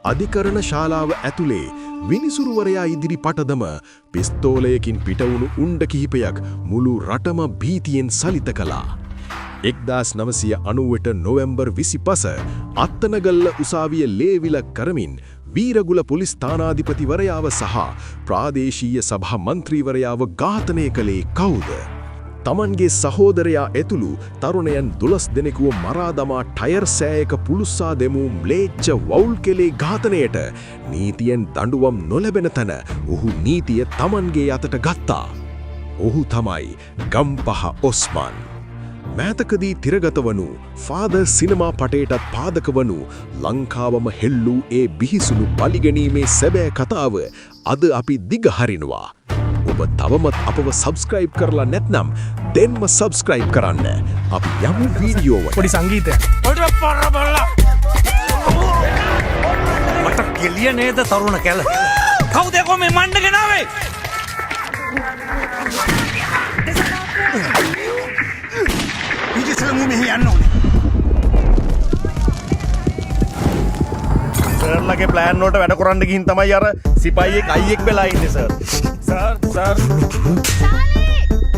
අධිකරණ ශාලාව ඇතුලේ විනිසුරුවරයා ඉදිරි පටදම පිස්තෝලයකින් පිටවුණු උණ්ඩ කිහිපයක් මුළු රටම භීතියෙන් සලිත කළා. 1990ට නොවැම්බර් 25 අත්තනගල්ල උසාවිය ලේවිල කරමින් වීරගුල පොලිස් ස්ථානාධිපතිවරයාව සහ ප්‍රාදේශීය සභා මන්ත්‍රීවරයාව ඝාතනය කළේ කවුද? තමන්ගේ සහෝදරයා ඇතුළු තරුණයන් 12 දෙනෙකුව මරා දමා ටයර් සෑයක පුලුස්සා දෙමු ම්ලේච්ඡ වවුල් කෙලේ ඝාතනයට නීතියෙන් දඬුවම් නොලැබෙන තැන ඔහු නීතිය තමන්ගේ අතට ගත්තා. ඔහු තමයි ගම්පහ ඔස්මාන්. මෑතකදී තිරගත වනු ෆාදර් සිනමා පටයටත් පාදක වනු ලංකාවම හෙල්ලූ ඒ බිහිසුණු පලිගැනීමේ සැබෑ කතාව අද අපි දිගහරිනවා. ඔබ තවමත් අපව සබ්ස්ක්‍රයිබ් කරලා නැත්නම් දෙන්ම සබ්ස්ක්‍රයිබ් කරන්න. අපි යමු වීඩියෝවට. පොඩි සංගීතය. මට කෙලිය නේද තරුණ කැල. කවුද කො මේ මණ්ඩ ගෙනාවේ? විජේසල මෙහි යන්න ඕනේ. සර්ලගේ ප්ලෑන් වලට වැඩ කරන්න ගිහින් තමයි අර සිපයියෙක් අයියෙක් වෙලා ඉන්නේ සර්. සර්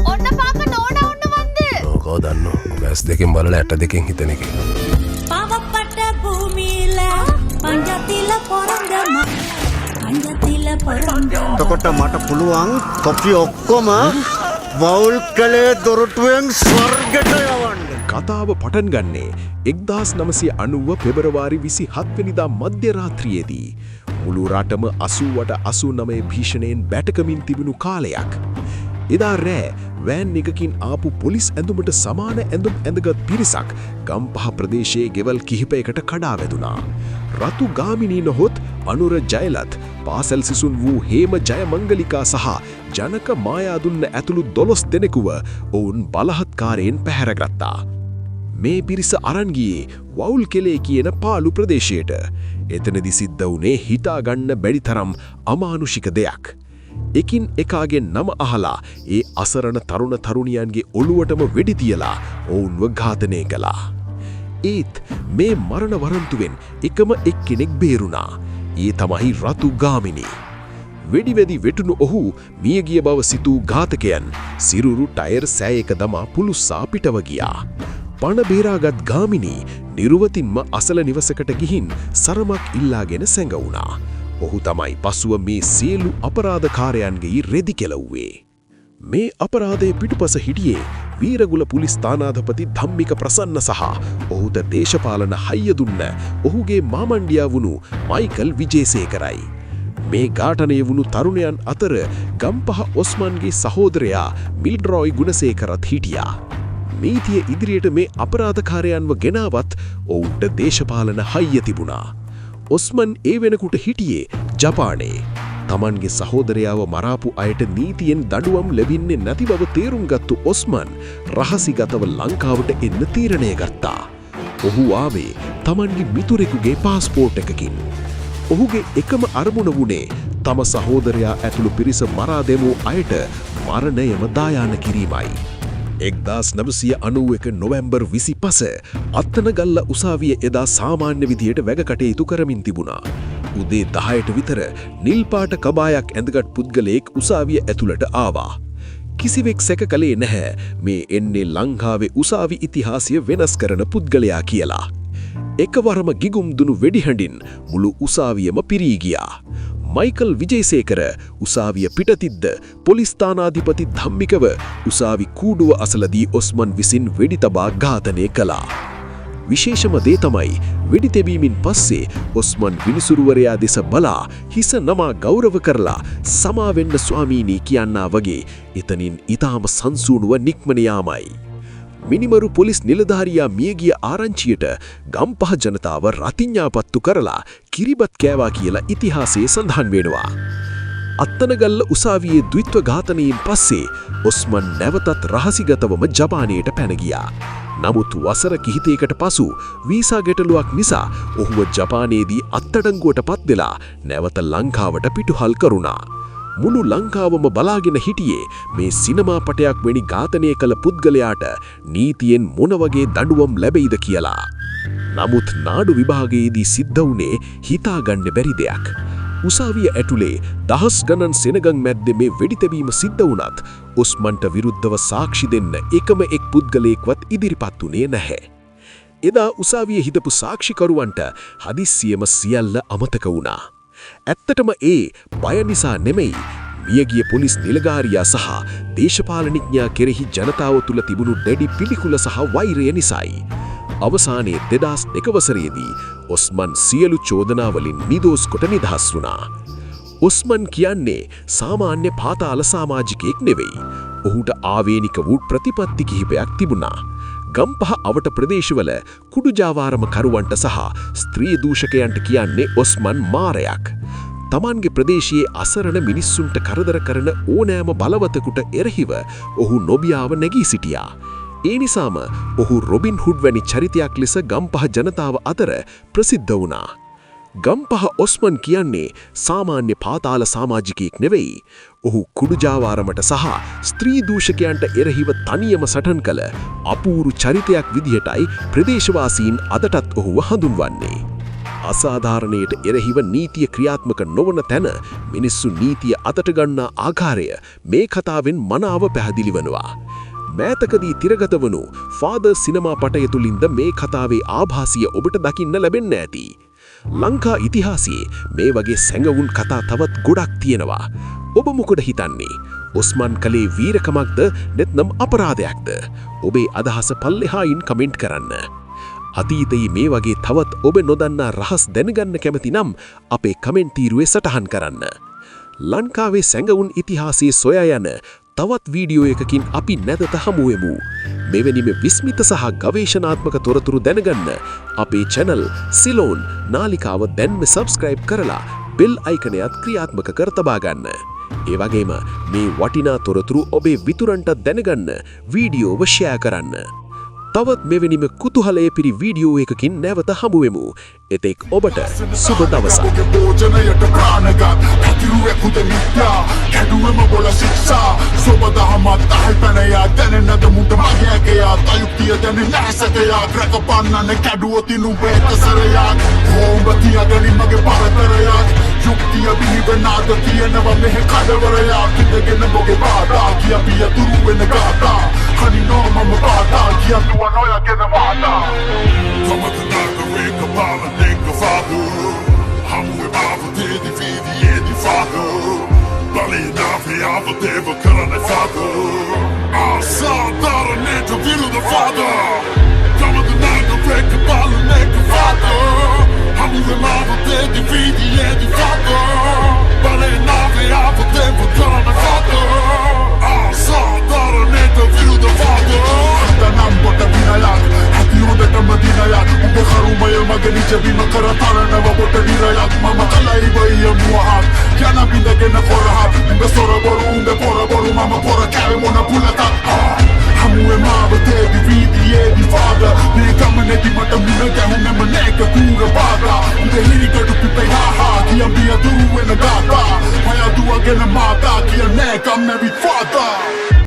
ඔන්න පාක නෝන ඔන්න වන්ද. ඕකෝ දන්නෝ. ඔබස් දෙකෙන් බලලා 62කින් හිතන එක. පාවපට භූමිල පංජතිල පොරන්දම පංජතිල පොරන්දම. එතකොට මට පුළුවන් කොපි ඔක්කොම වවුල් කලේ දොරටුවෙන් ස්වර්ගයට යවන්න. කතාව පටන් ගන්නේ 1990 පෙබරවාරි 27 වෙනිදා මධ්‍ය රාත්‍රියේදී. මුළු රටම 80ට 89 භීෂණයෙන් බැටකමින් තිබුණු කාලයක්. එදා රෑ වෑන් එකකින් ආපු පොලිස් ඇඳුමට සමාන ඇඳුම් ඇඳගත් පිරිසක් ගම්පහ ප්‍රදේශයේ ගෙවල් කිහිපයකට කඩා වැදුනා. රතු ගාමිණී නොහොත් අනුර ජයලත්, පාසල් සිසුන් වූ හේම ජයමංගලිකා සහ ජනක මායාදුන්න ඇතුළු 12 දෙනෙකුව ඔවුන් බලහත්කාරයෙන් පැහැරගත්තා. මේ පිරිස අරන් ගියේ වවුල් කෙලේ කියන පාළු ප්‍රදේශයට. එතනදි සිද්ධ වුණේ හිතාගන්න බැරි තරම් අමානුෂික දෙයක්. එකින් එකාගේ නම අහලා ඒ අසරණ තරුණ තරුණියන්ගේ ඔළුවටම වෙඩි තියලා ඔවුන්ව ඝාතනය කළා. ඒත් මේ මරණ වරන්තුවෙන් එකම එක්කෙනෙක් බේරුණා. ඒ තමයි රතු ගාමිණී. වෙඩිවැදි වෙටුණු ඔහු මියගිය බව සිතූ ඝාතකයන් සිරුරු ටයර් සෑයක දමා පුලුස්සා පිටව ගියා. පණ බේරාගත් ගාමිණී නිරුවතින්ම අසල නිවසකට ගිහින් සරමක් ඉල්ලාගෙන සැඟවුණා. ඔහු තමයි පසුව මේ සියලු අපරාධකාරයන්ගේ රෙදි කෙලව්වේ. මේ අපරාධය පිටුපස හිටියේ වීරගුල පොලිස් ස්ථානාධිපති ධම්මික ප්‍රසන්න සහ ඔහුට දේශපාලන හයිය දුන්න ඔහුගේ මාමණ්ඩියා වුණු මයිකල් විජේසේකරයි. මේ ඝාතනය වුණු තරුණයන් අතර ගම්පහ ඔස්මාන්ගේ සහෝදරයා මිල්ඩ්‍රොයි ගුණසේකරත් හිටියා. නීතිය ඉදිරියට මේ අපරාධකාරයන්ව ගෙනාවත් ඔවුන්ට දේශපාලන හයිය තිබුණා. ඔස්මන් ඒ වෙනකුට හිටියේ ජපානයේ. තමන්ගේ සහෝදරයාව මරාපු අයට නීතියෙන් දඬුවම් ලැබෙන්නේ නැති බව තේරුම් ගත්තු ඔස්මන් රහසිගතව ලංකාවට එන්න තීරණය ගත්තා. ඔහු ආවේ තමන්ගේ මිතුරෙකුගේ පාස්පෝර්ට් එකකින්. ඔහුගේ එකම අරමුණ වුණේ තම සහෝදරයා ඇතුළු පිරිස මරා දෙමු අයට මරණයම දායාන කිරීමයි. 1991 නොවැම්බර් 25 අත්තනගල්ල උසාවිය එදා සාමාන්‍ය විදියට වැග කටයුතු කරමින් තිබුණා. උදේ 10ට විතර නිල් පාට කබායක් ඇඳගත් පුද්ගලයෙක් උසාවිය ඇතුළට ආවා. කිසිවෙක් සැක කළේ නැහැ මේ එන්නේ ලංකාවේ උසාවි ඉතිහාසය වෙනස් කරන පුද්ගලයා කියලා. එකවරම ගිගුම් දුනු වෙඩිහඬින් මුළු උසාවියම පිරී ගියා. මයිකල් විජේසේකර උසාවිය පිටතිද්ද පොලිස් ස්ථානාධිපති ධම්මිකව උසාවි කූඩුව අසලදී ඔස්මන් විසින් වෙඩි තබා ඝාතනය කළා. විශේෂම දේ තමයි වෙඩි තැබීමෙන් පස්සේ ඔස්මන් විනිසුරුවරයා දෙස බලා හිස නමා ගෞරව කරලා සමා වෙන්න ස්වාමීනි කියන්නා වගේ එතනින් ඊටාම සංසුණුව නික්මන යාමයි. මිනිමරු පොලිස් නිලධාරියා මියගිය ආරංචියට ගම්පහ ජනතාව රතිඤ්ඤාපත්තු කරලා කිරිබත් කෑවා කියලා ඉතිහාසයේ සඳහන් වෙනවා. අත්තනගල්ල උසාවියේ ද්විත්ව ඝාතනයෙන් පස්සේ ඔස්මන් නැවතත් රහසිගතවම ජපානයට පැන ගියා. නමුත් වසර කිහිපයකට පසු වීසා ගැටලුවක් නිසා ඔහුව ජපානයේදී අත්අඩංගුවට පත් වෙලා නැවත ලංකාවට පිටුහල් කරුණා. මුළු ලංකාවම බලාගෙන හිටියේ මේ සිනමා පටයක් වැනි ඝාතනය කළ පුද්ගලයාට නීතියෙන් මොන වගේ දඬුවම් ලැබෙයිද කියලා. නමුත් නාඩු විභාගයේදී සිද්ධ වුණේ හිතාගන්න බැරි දෙයක්. උසාවිය ඇතුලේ දහස් ගණන් සෙනගන් මැද්දේ මේ වෙඩිතැබීම සිද්ධ වුණත් ඔස්මන්ට විරුද්ධව සාක්ෂි දෙන්න එකම එක් පුද්ගලයෙක්වත් ඉදිරිපත් වුණේ නැහැ. එදා උසාවියේ හිටපු සාක්ෂිකරුවන්ට හදිස්සියම සියල්ල අමතක වුණා. ඇත්තටම ඒ බය නිසා නෙමෙයි මියගිය පොලිස් නිලධාරියා සහ දේශපාලනිඥයා කෙරෙහි ජනතාව තුළ තිබුණු දැඩි පිළිකුල සහ වෛරය නිසායි. අවසානයේ 2002 වසරේදී ඔස්මන් සියලු චෝදනාවලින් නිදොස් කොට නිදහස් වුණා. ඔස්මන් කියන්නේ සාමාන්‍ය පාතාල සමාජිකයෙක් නෙවෙයි. ඔහුට ආවේනික වූ ප්‍රතිපත්ති කිහිපයක් තිබුණා. ගම්පහ අවට ප්‍රදේශවල කුඩු ජාවාරම කරුවන්ට සහ ස්ත්‍රී දූෂකයන්ට කියන්නේ ඔස්මන් මාරයක්. තමන්ගේ ප්‍රදේශයේ අසරණ මිනිස්සුන්ට කරදර කරන ඕනෑම බලවතෙකුට එරෙහිව ඔහු නොබියාව නැගී සිටියා. ඒ නිසාම ඔහු රොබින් හුඩ් වැනි චරිතයක් ලෙස ගම්පහ ජනතාව අතර ප්‍රසිද්ධ වුණා. ගම්පහ ඔස්මන් කියන්නේ සාමාන්‍ය පාතාල සමාජිකයෙක් නෙවෙයි. ඔහු කුඩු ජාවාරමට සහ ස්ත්‍රී දූෂකයන්ට එරෙහිව තනියම සටන් කළ අපූරු චරිතයක් විදිහටයි ප්‍රදේශවාසීන් අදටත් ඔහුව හඳුන්වන්නේ. අසාධාරණයට එරෙහිව නීතිය ක්‍රියාත්මක නොවන තැන මිනිස්සු නීතිය අතට ගන්නා ආකාරය මේ කතාවෙන් මනාව පැහැදිලි වනවා. මෑතකදී තිරගත වනු ෆාදර් සිනමා පටය තුලින්ද මේ කතාවේ ආභාසිය ඔබට දකින්න ලැබෙන්න ඇති. ලංකා ඉතිහාසයේ මේ වගේ සැඟවුන් කතා තවත් ගොඩක් තියෙනවා. ඔබ මොකද හිතන්නේ? ඔස්මන් කලේ වීරකමක්ද නැත්නම් අපරාධයක්ද? ඔබේ අදහස පල්ලෙහායින් කමෙන්ට් කරන්න. අතීතයේ මේ වගේ තවත් ඔබ නොදන්නා රහස් දැනගන්න කැමති නම් අපේ කමෙන්ට් තීරුවේ සටහන් කරන්න. ලංකාවේ සැඟවුන් ඉතිහාසයේ සොයා යන තවත් වීඩියෝ එකකින් අපි නැවත හමු වෙමු. මෙවැනිම විස්මිත සහ ගවේෂණාත්මක තොරතුරු දැනගන්න අපේ channel සිලෝන් නාලිකාව දැන්ම subscribe කරලා bell icon-යත් ක්‍රියාත්මක කර තබා ගන්න. ඒ වගේම මේ වටිනා තොරතුරු ඔබේ විතුරන්ට දැනගන්න වීඩියෝව share කරන්න. තවත් මෙවැනිම කුතුහලයේ පිරි වීඩියෝ එකකින් නැවත හමු වෙමු. එතෙක් ඔබට සුබ දවසක්. භෝජනයට ප්‍රාණගත් පැතිරුවෙකුද මිත්‍යා කැඩුවම බොල ශික්ෂා සොබදහමත් අහිපනයා දැනෙන්නද මුට මගයකයා තයුක්තිය දැනෙ නැසකයා රැකපන්නන කැඩුවතිනු බේතසරයක් හෝම්බතියගනි මගේ පරතරයක් යුක්තිය බිහිවනාද තියෙනව මෙහෙ කඩවරයක් ඉඳගෙන බොගේ බාධා කිය පිය තුරුවෙන ගාතා හනිනෝ මම බාධා කිය තුව නොයගෙන මාතා Come Pala nigga father Hamu ava te di vidi e di father Bali navi ava deva karane father Asa dara neta viru the father Come the naga reka pala nigga father Hamu ava te di vidi e di father Bali navi ava deva karane father Asa dara neta viru the father Danam bota binayak හොඳට මදිනයක් උඹ කරුමය මගේ නිජබිම කරතරනව බොට නිරයක් මම කලයි වයිය මුවහක් යන බිඳගෙන කොරහක් උඹ සොරබොරු උඹ පොරබොරු මම පොර කැවේ මොන පුලතක් හමුවේ මාව තේදි වීදියේදි ෆාදර් මේ ගමනේදි මට මුණ ගැහුණා